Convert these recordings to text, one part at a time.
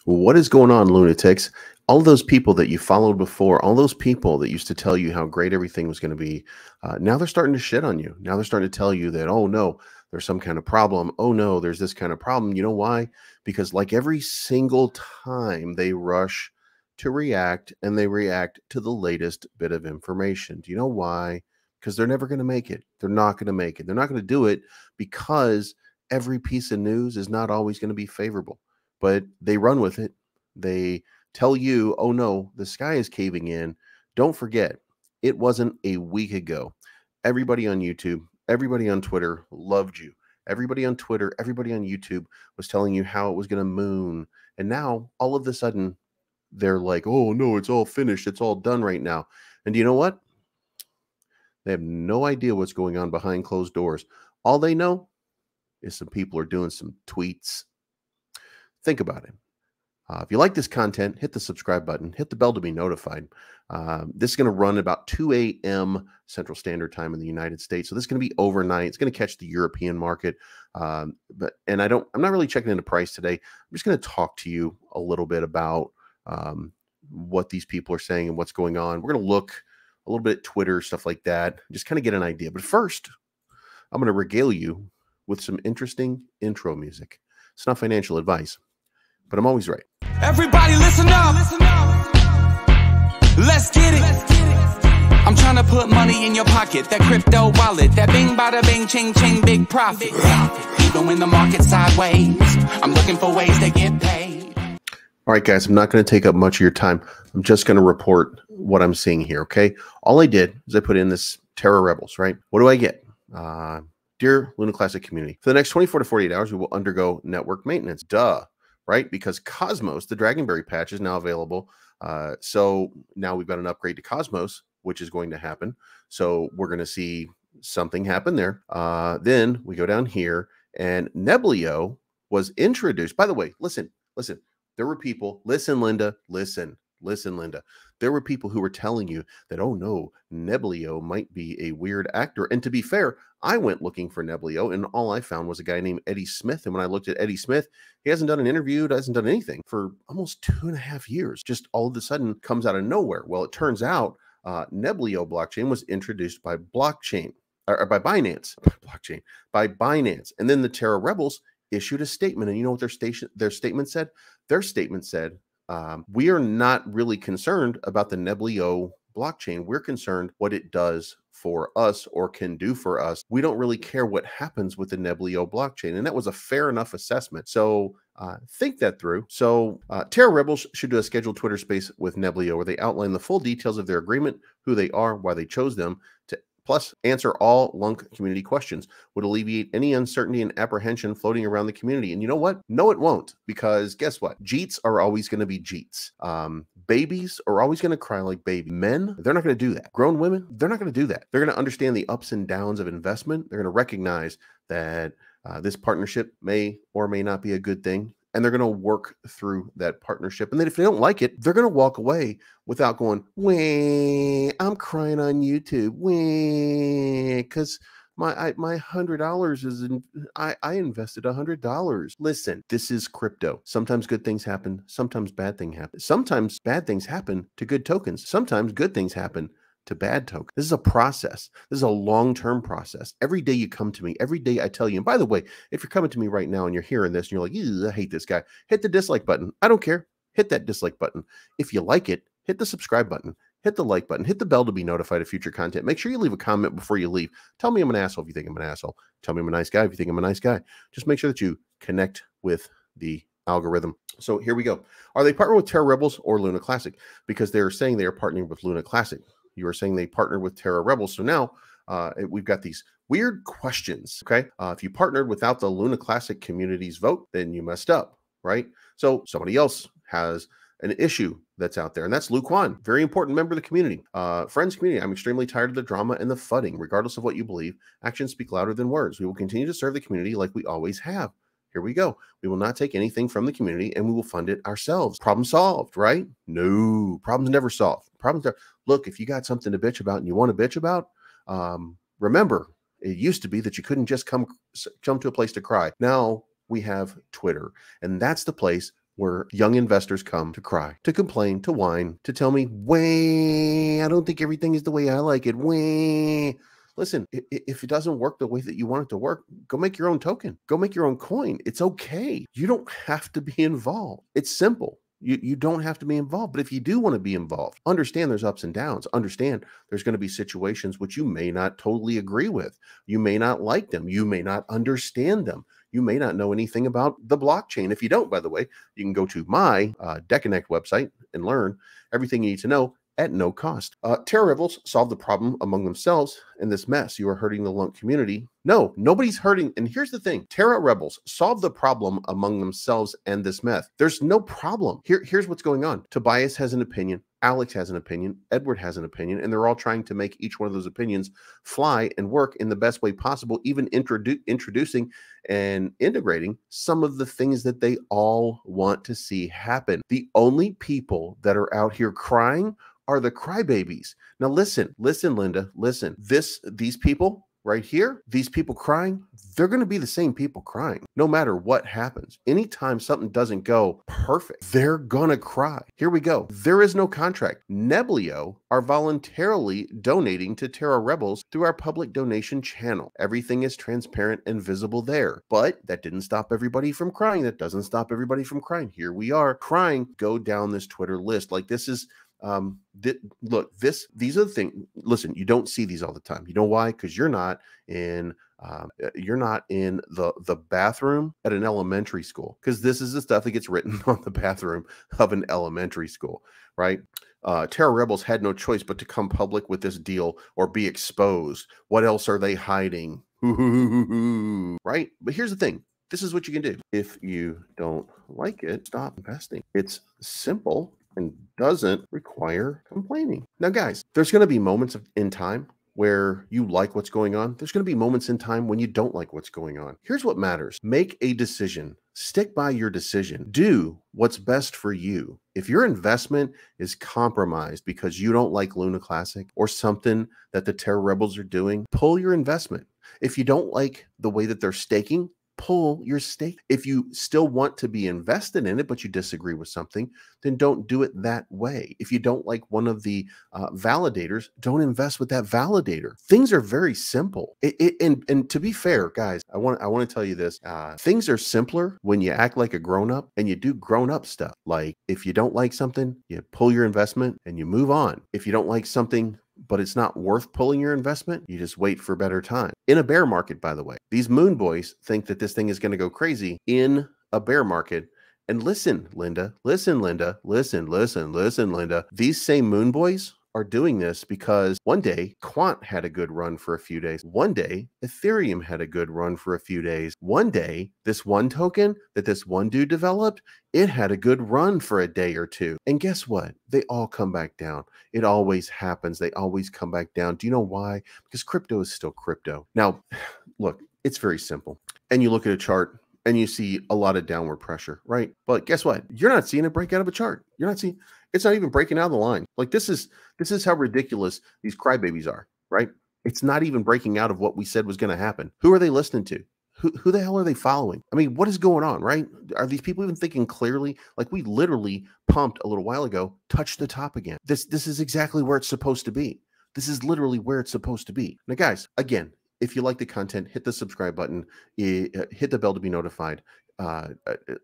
What is going on, lunatics? All those people that you followed before, all those people that used to tell you how great everything was going to be, now they're starting to shit on you. Now they're starting to tell you that, oh no, there's some kind of problem. Oh no, there's this kind of problem. You know why? Because like every single time they rush to react, and they react to the latest bit of information. Do you know why? Because they're never going to make it. They're not going to make it. They're not going to do it because every piece of news is not always going to be favorable. But they run with it. They tell you, oh no, the sky is caving in. Don't forget, it wasn't a week ago. Everybody on YouTube, everybody on Twitter loved you. Everybody on Twitter, everybody on YouTube was telling you how it was going to moon. And now, all of a sudden, they're like, oh no, it's all finished. It's all done right now. And do you know what? They have no idea what's going on behind closed doors. All they know is some people are doing some tweets. Think about it. If you like this content, hit the subscribe button, hit the bell to be notified. This is going to run about 2 a.m. Central Standard Time in the United States. So this is going to be overnight. It's going to catch the European market. I'm not really checking into price today. I'm just going to talk to you a little bit about what these people are saying and what's going on. We're going to look a little bit at Twitter, stuff like that, just kind of get an idea. But first, I'm going to regale you with some interesting intro music. It's not financial advice, but I'm always right. Everybody listen up. Let's get it. I'm trying to put money in your pocket. That crypto wallet. That bing bada bing ching ching big profit. Even when the market's sideways, I'm looking for ways to get paid. All right, guys, I'm not going to take up much of your time. I'm just going to report what I'm seeing here, okay? All I did is I put in this Terra Rebels, right? What do I get? Dear Luna Classic community, for the next 24 to 48 hours, we will undergo network maintenance. Duh, right? Because Cosmos, the Dragonberry patch, is now available. So now we've got an upgrade to Cosmos, which is going to happen. So we're going to see something happen there. Then we go down here, and Neblio was introduced. By the way, listen. There were people, listen, Linda. There were people who were telling you that, oh no, Neblio might be a weird actor. And to be fair, I went looking for Neblio, and all I found was a guy named Eddie Smith. And when I looked at Eddie Smith, he hasn't done an interview, hasn't done anything for almost 2.5 years. Just all of a sudden comes out of nowhere. Well, it turns out Neblio blockchain was introduced by blockchain, or by Binance, by Binance. And then the Terra Rebels issued a statement. And you know what their statement said? Their statement said, we are not really concerned about the Neblio blockchain. We're concerned what it does for us or can do for us. We don't really care what happens with the Neblio blockchain. And that was a fair enough assessment. So think that through. So Terra Rebels should do a scheduled Twitter space with Neblio where they outline the full details of their agreement, who they are, why they chose them, to plus answer all lunc community questions, would alleviate any uncertainty and apprehension floating around the community. And you know what? No, it won't, because guess what? Jeets are always going to be Jeets. Babies are always going to cry like baby. Men, they're not going to do that. Grown women, they're not going to do that. They're going to understand the ups and downs of investment. They're going to recognize that this partnership may or may not be a good thing. And they're going to work through that partnership. And then if they don't like it, they're going to walk away without going, wah, I'm crying on YouTube, wah, because my $100 is I invested $100. Listen, this is crypto. Sometimes good things happen. Sometimes bad things happen. Sometimes bad things happen to good tokens. Sometimes good things happen to bad token. This is a process. This is a long-term process. Every day you come to me, every day I tell you, and by the way, if you're coming to me right now and you're hearing this and you're like, I hate this guy, hit the dislike button. I don't care. Hit that dislike button. If you like it, hit the subscribe button, hit the like button, hit the bell to be notified of future content. Make sure you leave a comment before you leave. Tell me I'm an asshole if you think I'm an asshole. Tell me I'm a nice guy if you think I'm a nice guy. Just make sure that you connect with the algorithm. So here we go. Are they partnering with Terra Rebels or Luna Classic? Because they're saying they are partnering with Luna Classic. You were saying they partnered with Terra Rebels. So now we've got these weird questions, okay? If you partnered without the Luna Classic community's vote, then you messed up, right? So somebody else has an issue that's out there, and that's Luke Wan, very important member of the community. Friends community, I'm extremely tired of the drama and the fudding. Regardless of what you believe, actions speak louder than words. We will continue to serve the community like we always have. Here we go. We will not take anything from the community, and we will fund it ourselves. Problem solved, right? No, problems never solved. Problems are, look, if you got something to bitch about and you want to bitch about, remember, it used to be that you couldn't just come to a place to cry. Now we have Twitter, and that's the place where young investors come to cry, to complain, to whine, to tell me, way, I don't think everything is the way I like it. Way. Listen, if it doesn't work the way that you want it to work, go make your own token. Go make your own coin. It's okay. You don't have to be involved. It's simple. You don't have to be involved. But if you do want to be involved, understand there's ups and downs. Understand there's going to be situations which you may not totally agree with. You may not like them. You may not understand them. You may not know anything about the blockchain. If you don't, by the way, you can go to my DeConnect website and learn everything you need to know at no cost. Terra Rebels solve the problem among themselves in this mess. You are hurting the lunc community. No, nobody's hurting. And here's the thing. Terra Rebels solve the problem among themselves and this mess. There's no problem. Here's what's going on. Tobias has an opinion. Alex has an opinion. Edward has an opinion. And they're all trying to make each one of those opinions fly and work in the best way possible, even introducing and integrating some of the things that they all want to see happen. The only people that are out here crying are the crybabies. Now listen, Linda, listen. These people right here, these people crying, they're going to be the same people crying no matter what happens. Anytime something doesn't go perfect, they're going to cry. Here we go. There is no contract. Neblio are voluntarily donating to Terra Rebels through our public donation channel. Everything is transparent and visible there. But that didn't stop everybody from crying. That doesn't stop everybody from crying. Here we are crying. Go down this Twitter list. Like this is these are the things. Listen, you don't see these all the time. You know why? Because you're not in the bathroom at an elementary school, because this is the stuff that gets written on the bathroom of an elementary school, right? Terra Rebels had no choice but to come public with this deal or be exposed. What else are they hiding? Right? But here's the thing. This is what you can do. If you don't like it, stop investing. It's simple and doesn't require complaining. Now, guys, there's going to be moments in time where you like what's going on. There's going to be moments in time when you don't like what's going on. Here's what matters. Make a decision. Stick by your decision. Do what's best for you. If your investment is compromised because you don't like Luna Classic or something that the Terra Rebels are doing, pull your investment. If you don't like the way that they're staking, pull your stake. If you still want to be invested in it, but you disagree with something, then don't do it that way. If you don't like one of the validators, don't invest with that validator. Things are very simple. And to be fair, guys, I want to tell you this. Things are simpler when you act like a grown-up and you do grown-up stuff. Like if you don't like something, you pull your investment and you move on. If you don't like something, but it's not worth pulling your investment, you just wait for better time. In a bear market, by the way, these moon boys think that this thing is going to go crazy in a bear market. And listen, Linda, Linda. These same moon boys are doing this because one day Quant had a good run for a few days. One day Ethereum had a good run for a few days. One day this one token that this one dude developed, it had a good run for a day or two. And guess what? They all come back down. It always happens. They always come back down. Do you know why? Because crypto is still crypto. Now, look, it's very simple. And you look at a chart and you see a lot of downward pressure, right? But guess what? You're not seeing it break out of a chart. You're not seeing, it's not even breaking out of the line. Like this is how ridiculous these crybabies are, right? It's not even breaking out of what we said was going to happen. Who are they listening to? Who the hell are they following? I mean, what is going on, right? Are these people even thinking clearly? Like we literally pumped a little while ago, touched the top again. This is exactly where it's supposed to be. This is literally where it's supposed to be. Now, guys, again, if you like the content, hit the subscribe button, hit the bell to be notified,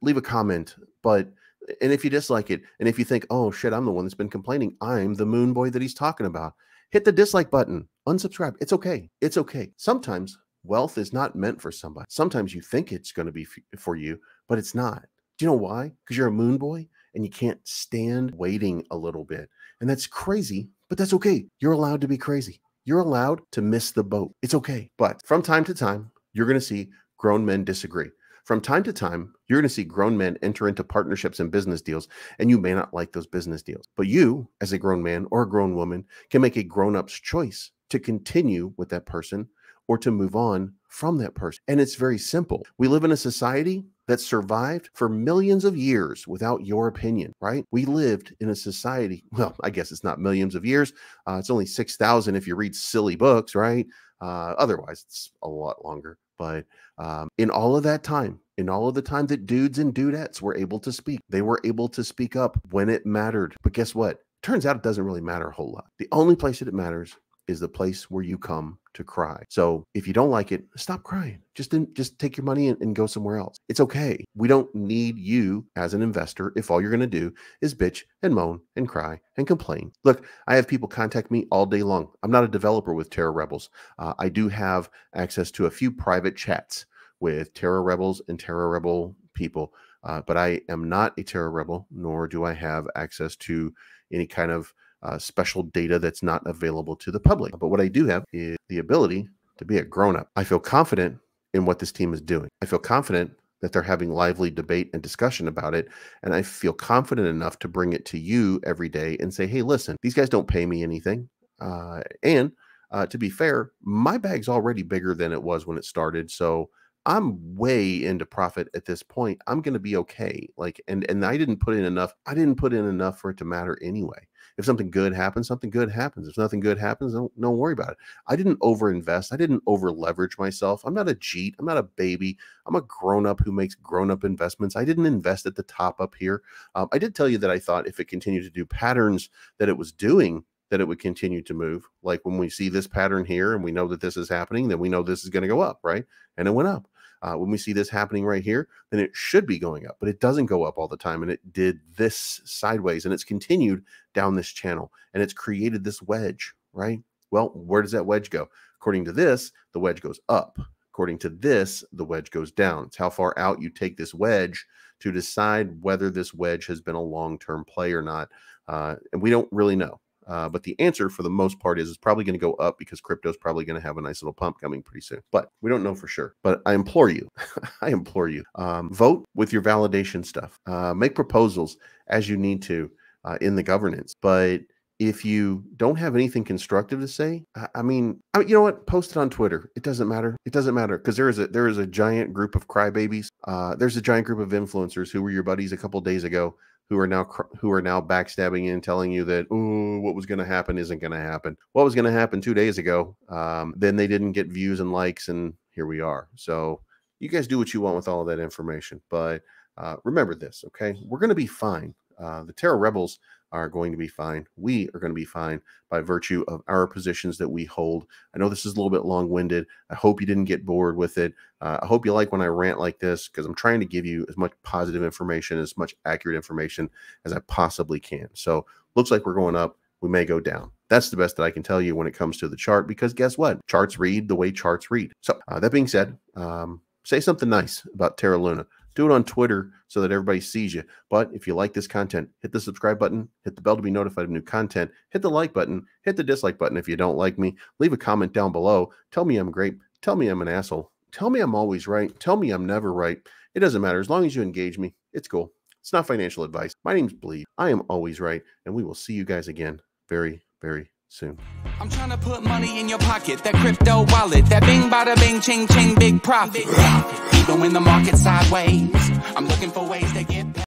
leave a comment. And if you dislike it, and if you think, oh shit, I'm the one that's been complaining, I'm the moon boy that he's talking about, hit the dislike button, unsubscribe. It's okay. It's okay. Sometimes wealth is not meant for somebody. Sometimes you think it's going to be for you, but it's not. Do you know why? Because you're a moon boy and you can't stand waiting a little bit. And that's crazy, but that's okay. You're allowed to be crazy. You're allowed to miss the boat. It's okay. But from time to time, you're going to see grown men disagree. From time to time, you're going to see grown men enter into partnerships and business deals, and you may not like those business deals. But you, as a grown man or a grown woman, can make a grown-up's choice to continue with that person or to move on from that person. And it's very simple. We live in a society that survived for millions of years without your opinion, right? We lived in a society, well, I guess it's not millions of years. It's only 6,000 if you read silly books, right? Otherwise, it's a lot longer. But in all of that time, in all of the time that dudes and dudettes were able to speak. They were able to speak up when it mattered. But guess what? Turns out it doesn't really matter a whole lot. The only place that it matters is the place where you come to cry. So if you don't like it, stop crying. Just take your money and go somewhere else. It's okay. We don't need you as an investor if all you're going to do is bitch and moan and cry and complain. Look, I have people contact me all day long. I'm not a developer with Terra Rebels. I do have access to a few private chats with Terra Rebels and Terra Rebel people, but I am not a Terra Rebel, nor do I have access to any kind of special data that's not available to the public. But what I do have is the ability to be a grown-up. I feel confident in what this team is doing. I feel confident that they're having lively debate and discussion about it. And I feel confident enough to bring it to you every day and say, hey, listen, these guys don't pay me anything. And to be fair, my bag's already bigger than it was when it started. So I'm way into profit at this point. I'm going to be okay. Like, and I didn't put in enough. I didn't put in enough for it to matter anyway. If something good happens, something good happens. If nothing good happens, don't worry about it. I didn't overinvest. I didn't over leverage myself. I'm not a cheat. I'm not a baby. I'm a grown-up who makes grown-up investments. I didn't invest at the top up here. I did tell you that I thought if it continued to do patterns that it was doing, that it would continue to move. Like when we see this pattern here and we know that this is happening, then we know this is going to go up, right? And it went up. When we see this happening right here, then it should be going up, but it doesn't go up all the time. And it did this sideways and it's continued down this channel and it's created this wedge, right? Well, where does that wedge go? According to this, the wedge goes up. According to this, the wedge goes down. It's how far out you take this wedge to decide whether this wedge has been a long-term play or not. And we don't really know. But the answer for the most part is it's probably going to go up because crypto is probably going to have a nice little pump coming pretty soon. But we don't know for sure. But I implore you, vote with your validation stuff. Make proposals as you need to in the governance. But if you don't have anything constructive to say, I mean, you know what? Post it on Twitter. It doesn't matter. It doesn't matter because there is a giant group of crybabies. There's a giant group of influencers who were your buddies a couple days ago, who are now backstabbing you and telling you that, oh, what was going to happen isn't going to happen. What was going to happen 2 days ago? Then they didn't get views and likes, and here we are. So you guys do what you want with all of that information. But remember this, okay? We're going to be fine. The Terra Rebels are going to be fine. We are going to be fine by virtue of our positions that we hold. I know this is a little bit long-winded. I hope you didn't get bored with it. I hope you like when I rant like this because I'm trying to give you as much positive information, as much accurate information as I possibly can. So looks like we're going up. We may go down. That's the best that I can tell you when it comes to the chart because guess what? Charts read the way charts read. So that being said, say something nice about Terra Luna. Do it on Twitter so that everybody sees you. But if you like this content, hit the subscribe button, hit the bell to be notified of new content, hit the like button, hit the dislike button if you don't like me. Leave a comment down below. Tell me I'm great. Tell me I'm an asshole. Tell me I'm always right. Tell me I'm never right. It doesn't matter. As long as you engage me, it's cool. It's not financial advice. My name's Bleed. I am always right. And we will see you guys again very, very soon. I'm trying to put money in your pocket, that crypto wallet, that bing bada bing ching ching big profit. Even when the market's sideways, I'm looking for ways to get